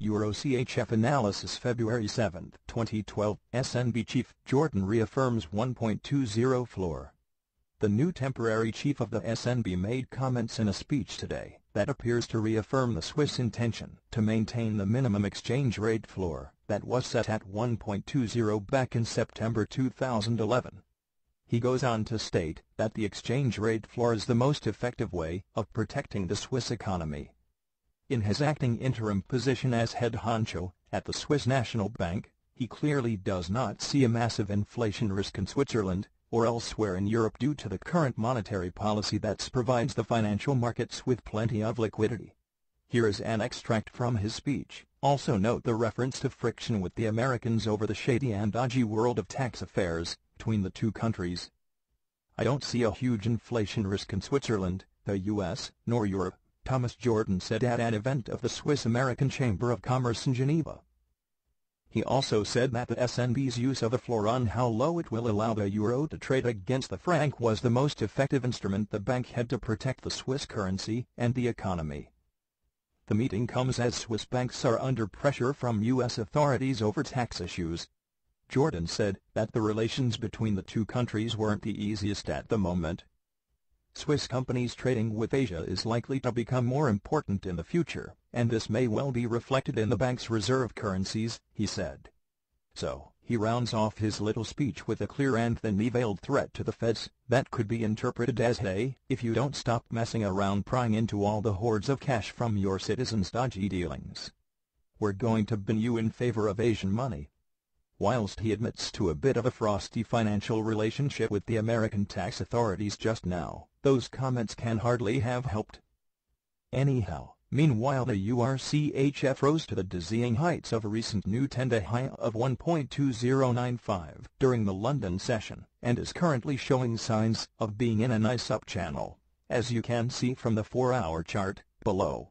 Euro CHF Analysis February 7, 2012, SNB Chief Jordan reaffirms 1.20 floor. The new temporary chief of the SNB made comments in a speech today that appears to reaffirm the Swiss intention to maintain the minimum exchange rate floor that was set at 1.20 back in September 2011. He goes on to state that the exchange rate floor is the most effective way of protecting the Swiss economy. In his acting interim position as head honcho at the Swiss National Bank, he clearly does not see a massive inflation risk in Switzerland or elsewhere in Europe due to the current monetary policy that provides the financial markets with plenty of liquidity. Here is an extract from his speech. Also note the reference to friction with the Americans over the shady and dodgy world of tax affairs between the two countries. I don't see a huge inflation risk in Switzerland, the U.S., nor Europe, Thomas Jordan said at an event of the Swiss-American Chamber of Commerce in Geneva. He also said that the SNB's use of a floor on how low it will allow the euro to trade against the franc was the most effective instrument the bank had to protect the Swiss currency and the economy. The meeting comes as Swiss banks are under pressure from U.S. authorities over tax issues. Jordan said that the relations between the two countries weren't the easiest at the moment. Swiss companies trading with Asia is likely to become more important in the future, and this may well be reflected in the bank's reserve currencies, he said. So, he rounds off his little speech with a clear and thinly veiled threat to the Feds that could be interpreted as, hey, if you don't stop messing around prying into all the hordes of cash from your citizens' dodgy dealings, we're going to ban you in favor of Asian money. Whilst he admits to a bit of a frosty financial relationship with the American tax authorities just now, those comments can hardly have helped. Anyhow, meanwhile the EUR CHF rose to the dizzying heights of a recent new 10-day high of 1.2095 during the London session, and is currently showing signs of being in a nice up channel, as you can see from the 4-hour chart below.